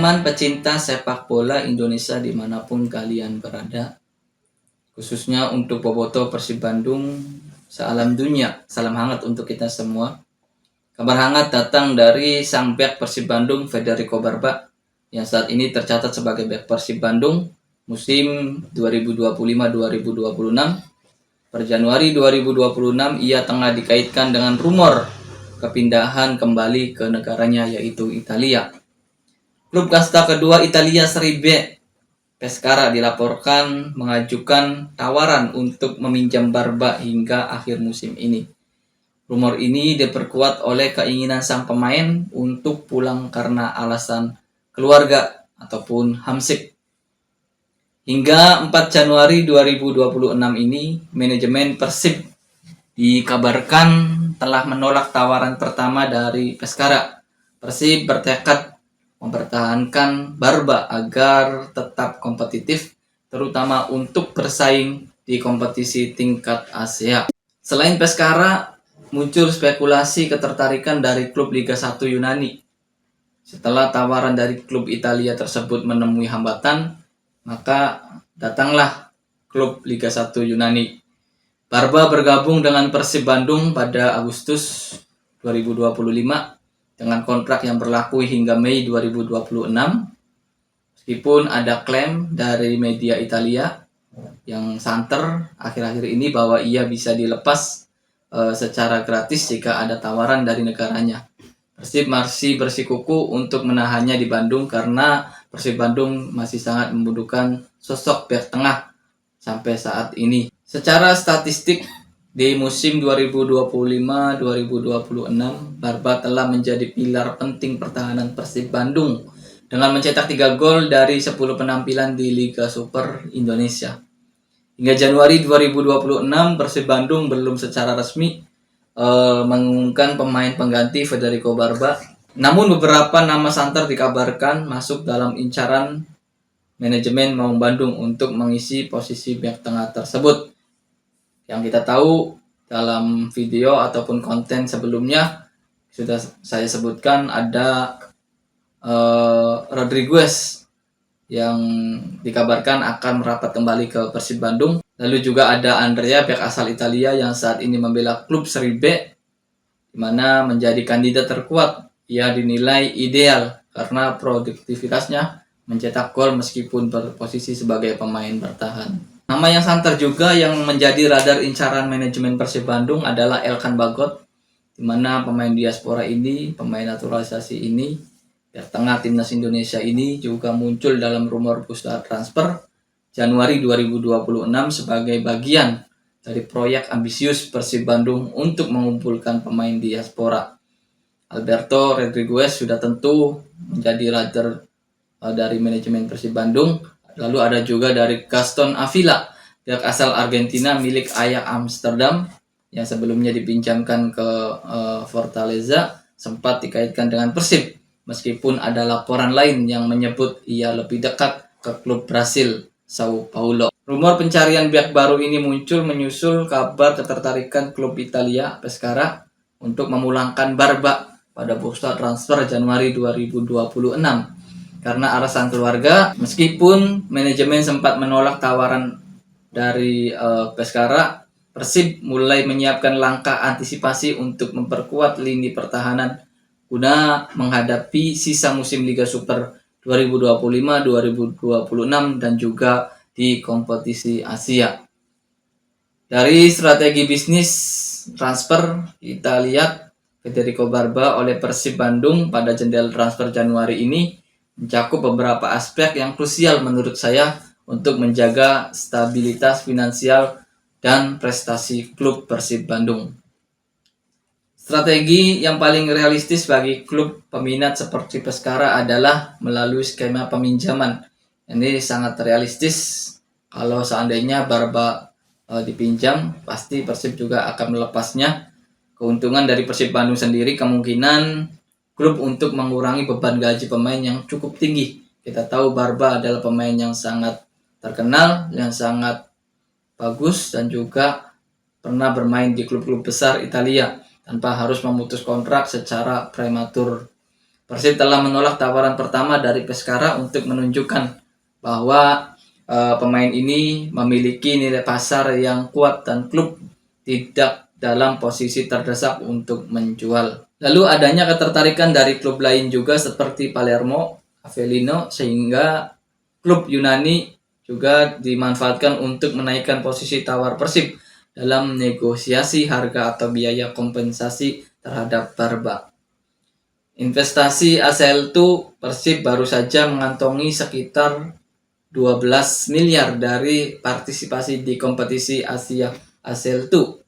teman-teman pecinta sepak bola Indonesia dimanapun kalian berada, khususnya untuk bobotoh Persib Bandung sealam dunia, salam hangat untuk kita semua. Kabar hangat datang dari sang bek Persib Bandung, Federico Barba, yang saat ini tercatat sebagai bek Persib Bandung musim 2025-2026. Per Januari 2026 ia tengah dikaitkan dengan rumor kepindahan kembali ke negaranya, yaitu Italia. Klub kasta kedua Italia Serie B, Pescara, dilaporkan mengajukan tawaran untuk meminjam Barba hingga akhir musim ini. Rumor ini diperkuat oleh keinginan sang pemain untuk pulang karena alasan keluarga ataupun homesick. Hingga 4 Januari 2026 ini, manajemen Persib dikabarkan telah menolak tawaran pertama dari Pescara. Persib bertekad mempertahankan Barba agar tetap kompetitif, terutama untuk bersaing di kompetisi tingkat Asia. Selain Pescara, muncul spekulasi ketertarikan dari klub Liga 1 Yunani. Setelah tawaran dari klub Italia tersebut menemui hambatan, maka datanglah klub Liga 1 Yunani. Barba bergabung dengan Persib Bandung pada Agustus 2025 dengan kontrak yang berlaku hingga Mei 2026. Meskipun ada klaim dari media Italia yang santer akhir-akhir ini bahwa ia bisa dilepas secara gratis jika ada tawaran dari negaranya. Persib masih bersikukuh untuk menahannya di Bandung karena Persib Bandung masih sangat membutuhkan sosok bek tengah sampai saat ini. Secara statistik, di musim 2025-2026, Barba telah menjadi pilar penting pertahanan Persib Bandung dengan mencetak 3 gol dari 10 penampilan di Liga Super Indonesia. Hingga Januari 2026, Persib Bandung belum secara resmi mengumumkan pemain pengganti Federico Barba. Namun beberapa nama santer dikabarkan masuk dalam incaran manajemen Maung Bandung untuk mengisi posisi bek tengah tersebut. Yang kita tahu dalam video ataupun konten sebelumnya sudah saya sebutkan ada Rodriguez yang dikabarkan akan merapat kembali ke Persib Bandung. Lalu juga ada Andrea, bek asal Italia yang saat ini membela klub Serie B, di mana menjadi kandidat terkuat. Ia dinilai ideal karena produktivitasnya mencetak gol meskipun berposisi sebagai pemain bertahan. Nama yang santer juga yang menjadi radar incaran manajemen Persib Bandung adalah Elkan Bagot, di mana pemain diaspora ini, pemain naturalisasi ini, bek tengah timnas Indonesia ini juga muncul dalam rumor bursa transfer Januari 2026 sebagai bagian dari proyek ambisius Persib Bandung untuk mengumpulkan pemain diaspora. Alberto Rodriguez sudah tentu menjadi radar dari manajemen Persib Bandung. Lalu ada juga dari Gaston Avila, bek asal Argentina milik Ajax Amsterdam yang sebelumnya dipinjamkan ke Fortaleza, sempat dikaitkan dengan Persib. Meskipun ada laporan lain yang menyebut ia lebih dekat ke klub Brasil, Sao Paulo. Rumor pencarian bek baru ini muncul menyusul kabar ketertarikan klub Italia Pescara untuk memulangkan Barba pada bursa transfer Januari 2026. Karena alasan keluarga, meskipun manajemen sempat menolak tawaran dari Pescara, Persib mulai menyiapkan langkah antisipasi untuk memperkuat lini pertahanan guna menghadapi sisa musim Liga Super 2025-2026 dan juga di kompetisi Asia. Dari strategi bisnis transfer, kita lihat Federico Barba oleh Persib Bandung pada jendela transfer Januari ini mencakup beberapa aspek yang krusial menurut saya untuk menjaga stabilitas finansial dan prestasi klub Persib Bandung. Strategi yang paling realistis bagi klub peminat seperti Pescara adalah melalui skema peminjaman. Ini sangat realistis. Kalau seandainya Barba dipinjam, pasti Persib juga akan melepasnya. Keuntungan dari Persib Bandung sendiri kemungkinan klub untuk mengurangi beban gaji pemain yang cukup tinggi. Kita tahu Barba adalah pemain yang sangat terkenal, yang sangat bagus dan juga pernah bermain di klub-klub besar Italia tanpa harus memutus kontrak secara prematur. Persib telah menolak tawaran pertama dari Pescara untuk menunjukkan bahwa pemain ini memiliki nilai pasar yang kuat dan klub tidak dalam posisi terdesak untuk menjual. Lalu adanya ketertarikan dari klub lain juga seperti Palermo, Avellino, sehingga klub Yunani juga dimanfaatkan untuk menaikkan posisi tawar Persib dalam negosiasi harga atau biaya kompensasi terhadap Barba. Investasi ACL itu Persib baru saja mengantongi sekitar 12 miliar dari partisipasi di kompetisi Asia ACL itu,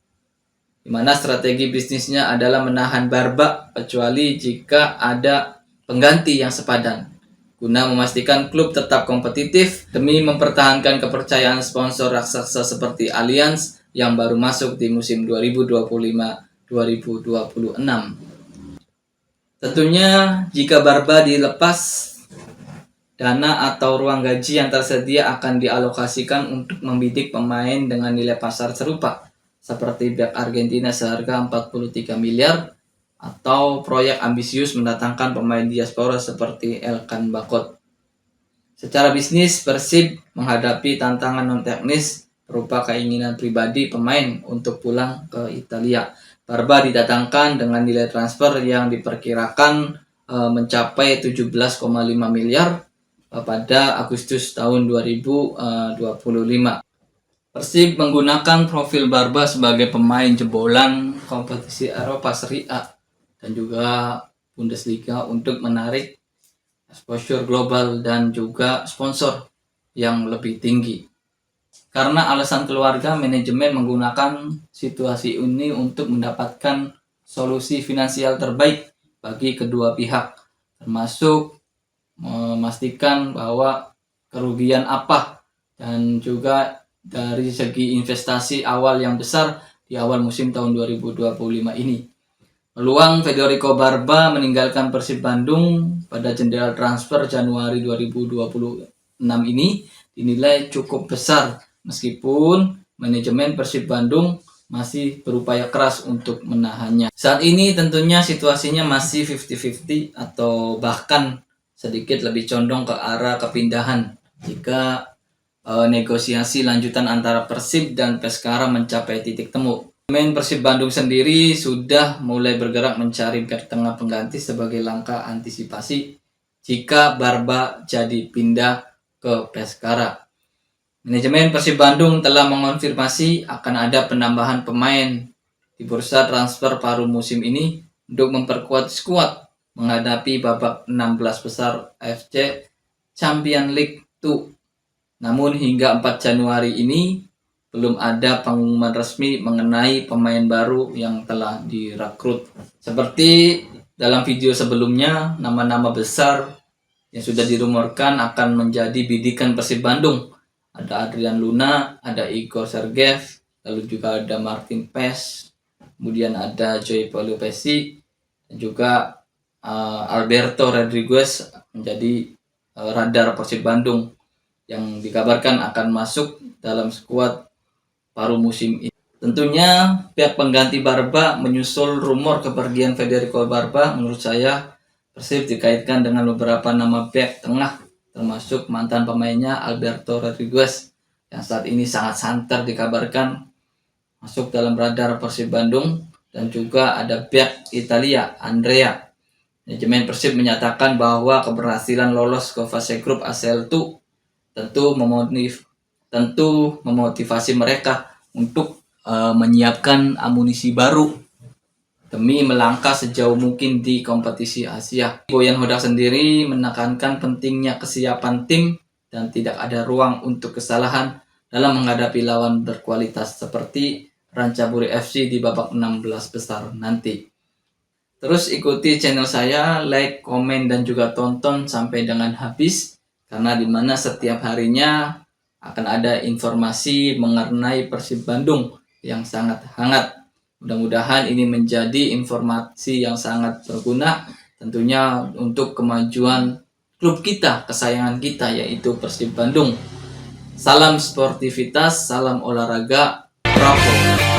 di mana strategi bisnisnya adalah menahan Barba kecuali jika ada pengganti yang sepadan, guna memastikan klub tetap kompetitif demi mempertahankan kepercayaan sponsor raksasa seperti Allianz yang baru masuk di musim 2025-2026. Tentunya jika Barba dilepas, dana atau ruang gaji yang tersedia akan dialokasikan untuk membidik pemain dengan nilai pasar serupa, seperti bek Argentina seharga 43 miliar, atau proyek ambisius mendatangkan pemain diaspora seperti Elkan Bakot. Secara bisnis, Persib menghadapi tantangan non-teknis berupa keinginan pribadi pemain untuk pulang ke Italia. Barba didatangkan dengan nilai transfer yang diperkirakan mencapai 17,5 miliar pada Agustus tahun 2025. Persib menggunakan profil Barba sebagai pemain jebolan kompetisi Eropa Serie A dan juga Bundesliga untuk menarik exposure global dan juga sponsor yang lebih tinggi. Karena alasan keluarga, manajemen menggunakan situasi ini untuk mendapatkan solusi finansial terbaik bagi kedua pihak, termasuk memastikan bahwa kerugian apa dan juga dari segi investasi awal yang besar di awal musim tahun 2025 ini. Peluang Federico Barba meninggalkan Persib Bandung pada jendela transfer Januari 2026 ini dinilai cukup besar, meskipun manajemen Persib Bandung masih berupaya keras untuk menahannya. Saat ini tentunya situasinya masih 50-50 atau bahkan sedikit lebih condong ke arah kepindahan jika negosiasi lanjutan antara Persib dan Pescara mencapai titik temu. Pemain Persib Bandung sendiri sudah mulai bergerak mencari bek tengah pengganti sebagai langkah antisipasi jika Barba jadi pindah ke Pescara. Manajemen Persib Bandung telah mengonfirmasi akan ada penambahan pemain di bursa transfer paruh musim ini untuk memperkuat skuad menghadapi babak 16 besar AFC Champions League 2. Namun hingga 4 Januari ini belum ada pengumuman resmi mengenai pemain baru yang telah direkrut. Seperti dalam video sebelumnya, nama-nama besar yang sudah dirumorkan akan menjadi bidikan Persib Bandung. Ada Adrian Luna, ada Igor Sergev, lalu juga ada Martin Pes, kemudian ada Joey Paulo Pesci, dan juga Alberto Rodriguez menjadi radar Persib Bandung yang dikabarkan akan masuk dalam skuad paruh musim ini. Tentunya pihak pengganti Barba menyusul rumor kepergian Federico Barba. Menurut saya Persib dikaitkan dengan beberapa nama bek tengah, termasuk mantan pemainnya Alberto Rodriguez yang saat ini sangat santer dikabarkan masuk dalam radar Persib Bandung, dan juga ada bek Italia Andrea. Manajemen Persib menyatakan bahwa keberhasilan lolos ke fase grup ACL itu tentu memotivasi mereka untuk menyiapkan amunisi baru demi melangkah sejauh mungkin di kompetisi Asia. Boyan Hodak sendiri menekankan pentingnya kesiapan tim dan tidak ada ruang untuk kesalahan dalam menghadapi lawan berkualitas seperti Rancaburi FC di babak 16 besar nanti. Terus ikuti channel saya, like, komen, dan juga tonton sampai dengan habis, karena dimana setiap harinya akan ada informasi mengenai Persib Bandung yang sangat hangat. Mudah-mudahan ini menjadi informasi yang sangat berguna tentunya untuk kemajuan klub kita, kesayangan kita, yaitu Persib Bandung. Salam sportivitas, salam olahraga, bravo!